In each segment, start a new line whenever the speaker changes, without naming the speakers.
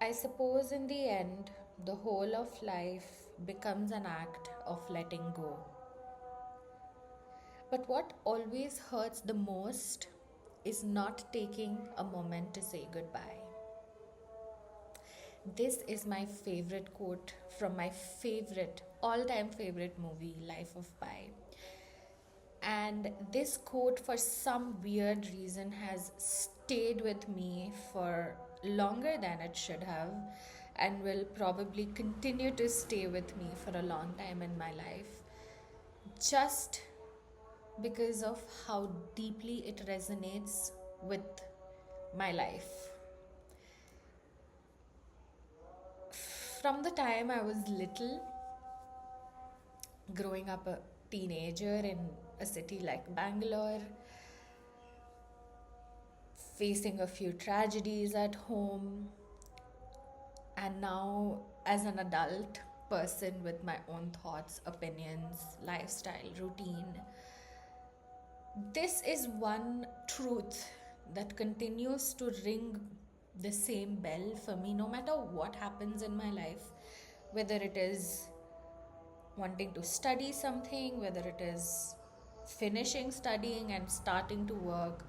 I suppose in the end, the whole of life becomes an act of letting go. But what always hurts the most is not taking a moment to say goodbye. This is my favorite quote from my favorite, all time favorite movie, Life of Pi. And this quote, for some weird reason, has stayed with me for longer than it should have, and will probably continue to stay with me for a long time in my life, just because of how deeply it resonates with my life. From the time I was little, growing up a teenager in a city like Bangalore, facing a few tragedies at home, and now as an adult person with my own thoughts, opinions, lifestyle, routine, this is one truth that continues to ring the same bell for me no matter what happens in my life, whether it is wanting to study something, whether it is finishing studying and starting to work,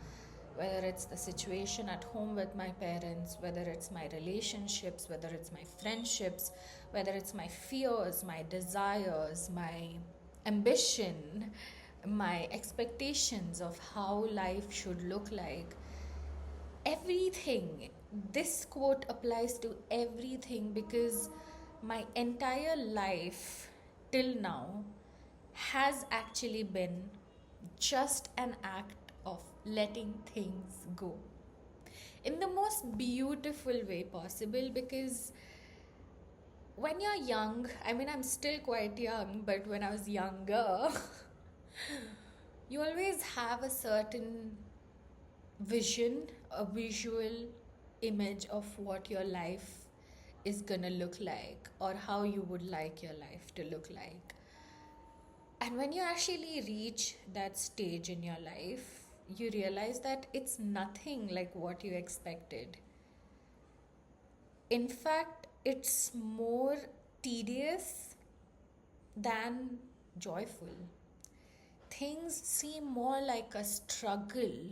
whether it's the situation at home with my parents, whether it's my relationships, whether it's my friendships, whether it's my fears, my desires, my ambition, my expectations of how life should look like. Everything, this quote applies to everything, because my entire life till now has actually been just an act of letting things go in the most beautiful way possible. Because when you're young, I mean, I'm still quite young, but when I was younger, you always have a certain vision, a visual image of what your life is gonna look like, or how you would like your life to look like. And when you actually reach that stage in your life, you realize that it's nothing like what you expected. In fact, it's more tedious than joyful. Things seem more like a struggle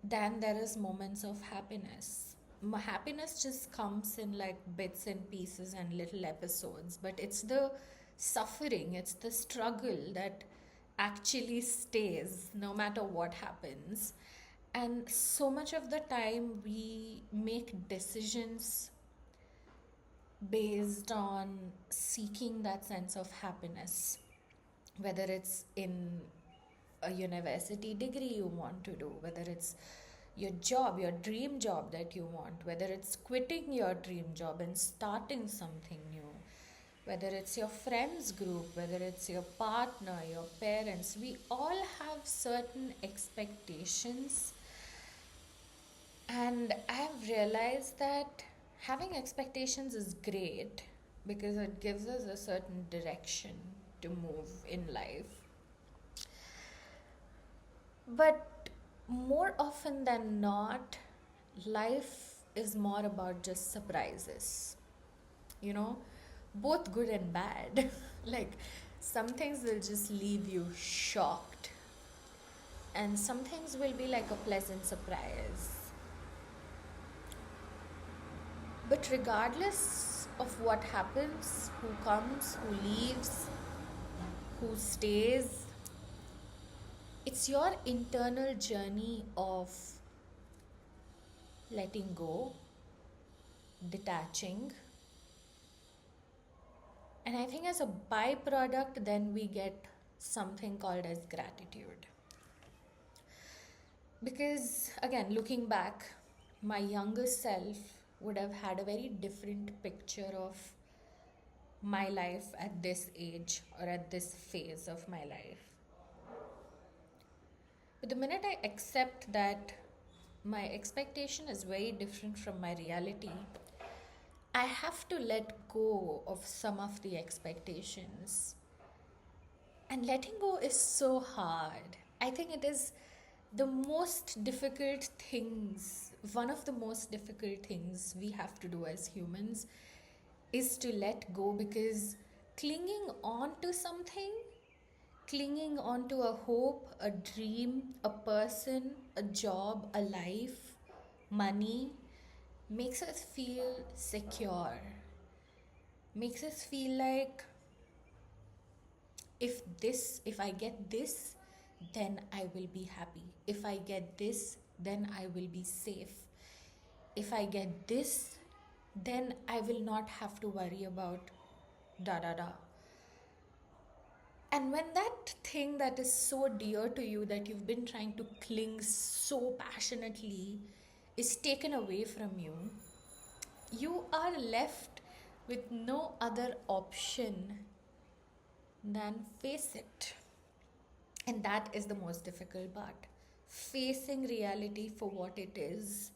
than there is moments of happiness. Happiness just comes in like bits and pieces and little episodes, but it's the suffering, it's the struggle that actually stays no matter what happens. And so much of the time we make decisions based on seeking that sense of happiness, whether it's in a university degree you want to do, whether it's your job, your dream job that you want, whether it's quitting your dream job and starting something new, whether it's your friends group, whether it's your partner, your parents. We all have certain expectations, and I have realized that having expectations is great because it gives us a certain direction to move in life. But more often than not, life is more about just surprises. You know, both good and bad. Like, some things will just leave you shocked, and some things will be like a pleasant surprise. But regardless of what happens, who comes, who leaves, who stays, it's your internal journey of letting go, detaching. And I think as a byproduct, then we get something called as gratitude. Because again, looking back, my younger self would have had a very different picture of my life at this age or at this phase of my life. But the minute I accept that my expectation is very different from my reality, I have to let go of some of the expectations. And letting go is so hard. I think it is the most difficult things one of the most difficult things we have to do as humans is to let go, because clinging on to something, clinging on to a hope, a dream, a person, a job, a life, money, makes us feel secure, makes us feel like if I get this, then I will be happy. If I get this, then I will be safe. If I get this, then I will not have to worry about da da da. And when that thing that is so dear to you, that you've been trying to cling so passionately, is taken away from you, you are left with no other option than face it. And that is the most difficult part. Facing reality for what it is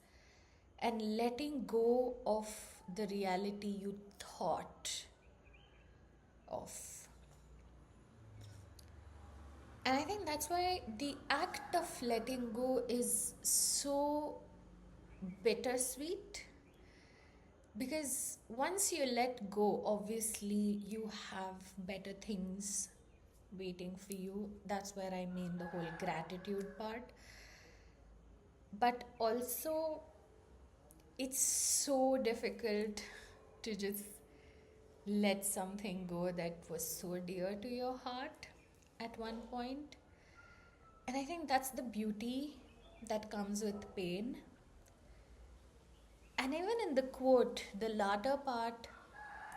and letting go of the reality you thought of. And I think that's why the act of letting go is so bittersweet. Because once you let go, obviously you have better things waiting for you. That's where I mean the whole gratitude part. But also, it's so difficult to just let something go that was so dear to your heart at one point. And I think that's the beauty that comes with pain. And even in the quote, the latter part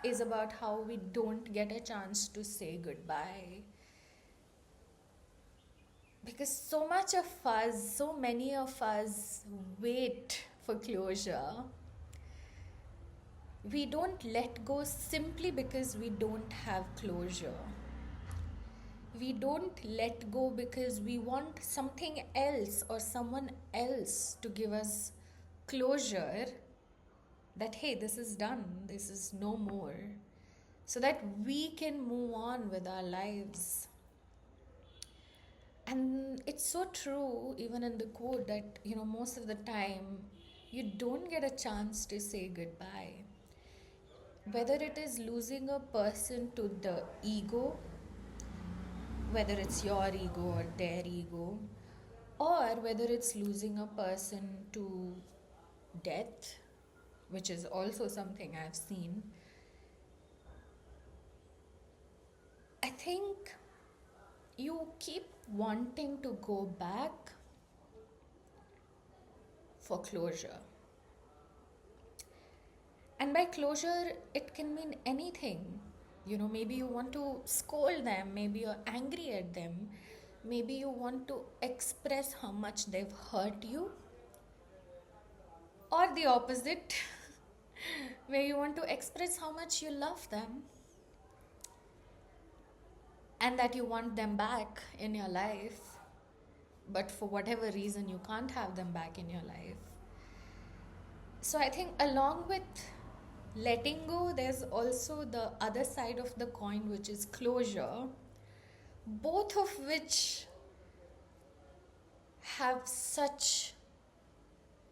is about how we don't get a chance to say goodbye. Because so much of us, so many of us wait for closure. We don't let go simply because we don't have closure. We don't let go because we want something else or someone else to give us closure, that hey, this is done, this is no more, so that we can move on with our lives. And it's so true, even in the quote, that most of the time you don't get a chance to say goodbye, whether it is losing a person to the ego, whether it's your ego or their ego, or whether it's losing a person to death, which is also something I've seen. I think you keep wanting to go back for closure. And by closure, it can mean anything. Maybe you want to scold them, maybe you're angry at them, maybe you want to express how much they've hurt you, or the opposite, where you want to express how much you love them and that you want them back in your life, but for whatever reason you can't have them back in your life. So I think along with letting go, there's also the other side of the coin, which is closure, both of which have such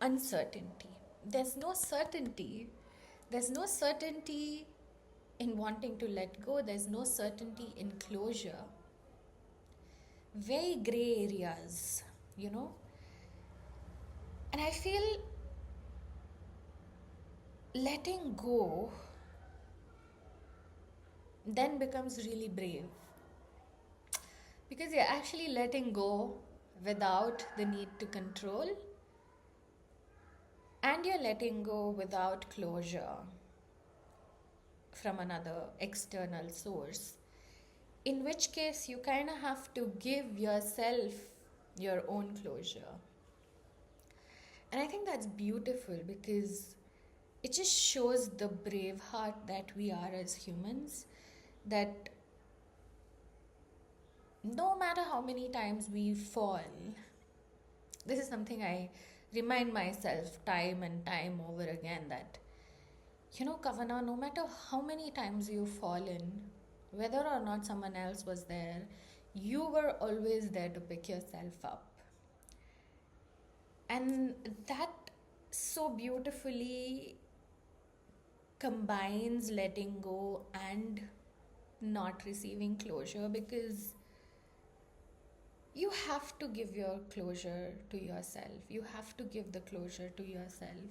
uncertainty. There's no certainty. There's no certainty in wanting to let go. There's no certainty in closure. Very gray areas, And I feel letting go then becomes really brave, because you're actually letting go without the need to control, and you're letting go without closure from another external source, in which case you kind of have to give yourself your own closure. And I think that's beautiful, because it just shows the brave heart that we are as humans, that no matter how many times we fall, this is something I remind myself time and time over again, that Kavana, no matter how many times you've fallen, whether or not someone else was there, you were always there to pick yourself up. And that so beautifully combines letting go and not receiving closure, because you have to give your closure to yourself. You have to give the closure to yourself.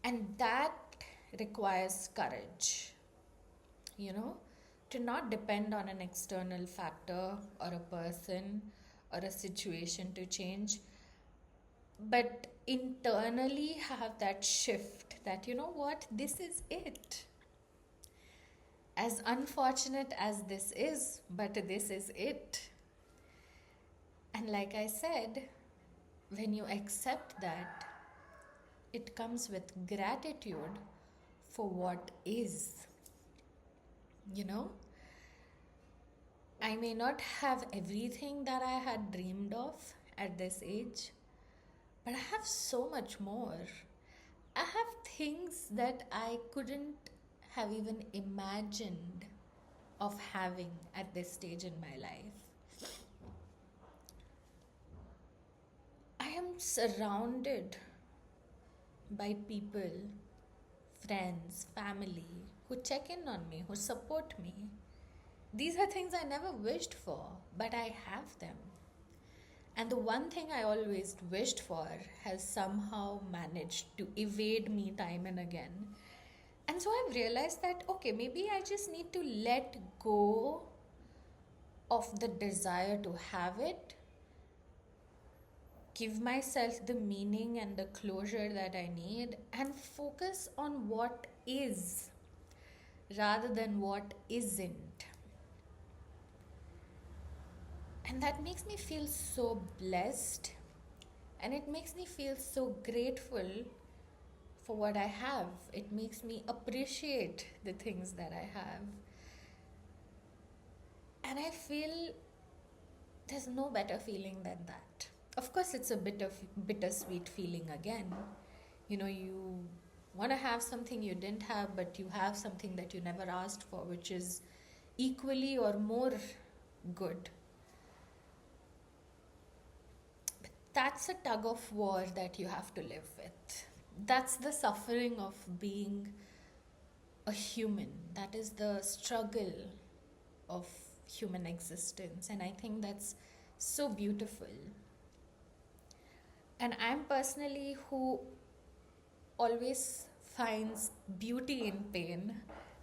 And that requires courage, you know, to not depend on an external factor or a person or a situation to change, but internally have that shift that, you know what, this is it. As unfortunate as this is, but this is it. And like I said, when you accept that, it comes with gratitude for what is. You know, I may not have everything that I had dreamed of at this age, but I have so much more. I have things that I couldn't have even imagined of having at this stage in my life. I am surrounded by people, friends, family who check in on me, who support me. These are things I never wished for, but I have them. And the one thing I always wished for has somehow managed to evade me time and again. And so I've realized that, okay, maybe I just need to let go of the desire to have it, give myself the meaning and the closure that I need, and focus on what is rather than what isn't. And that makes me feel so blessed, and it makes me feel so grateful for what I have. It makes me appreciate the things that I have. And I feel there's no better feeling than that. Of course, it's a bit of bittersweet feeling again. You know, you want to have something you didn't have, but you have something that you never asked for, which is equally or more good. But that's a tug of war that you have to live with. That's the suffering of being a human. That is the struggle of human existence. And I think that's so beautiful. And I'm personally who always finds beauty in pain,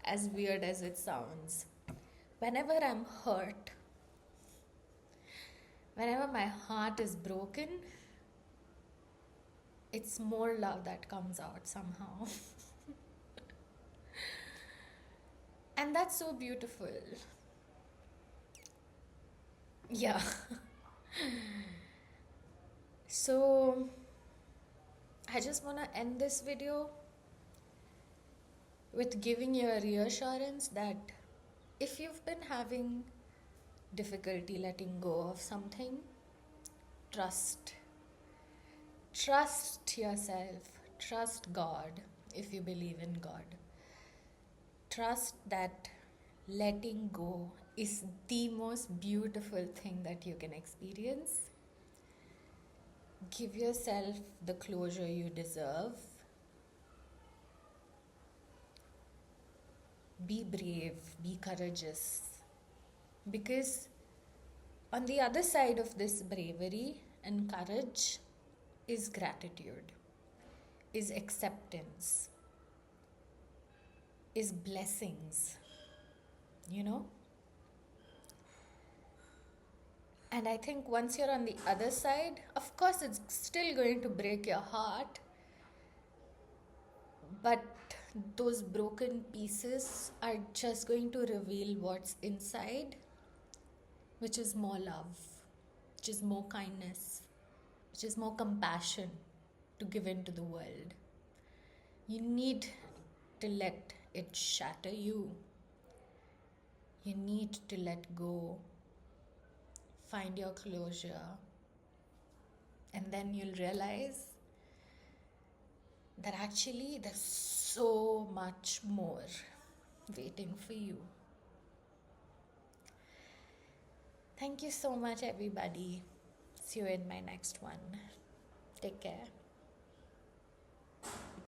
as weird as it sounds. Whenever I'm hurt, whenever my heart is broken, it's more love that comes out somehow. And that's so beautiful. Yeah. So, I just want to end this video with giving you a reassurance that if you've been having difficulty letting go of something, trust. Trust yourself. Trust God if you believe in God. Trust that letting go is the most beautiful thing that you can experience. Give yourself the closure you deserve. Be brave, be courageous. Because on the other side of this bravery and courage is gratitude, is acceptance, is blessings, you know? And I think once you're on the other side, of course, it's still going to break your heart. But those broken pieces are just going to reveal what's inside, which is more love, which is more kindness, which is more compassion to give into the world. You need to let it shatter you. You need to let go. Find your closure, and then you'll realize that actually there's so much more waiting for you. Thank you so much, everybody. See you in my next one. Take care.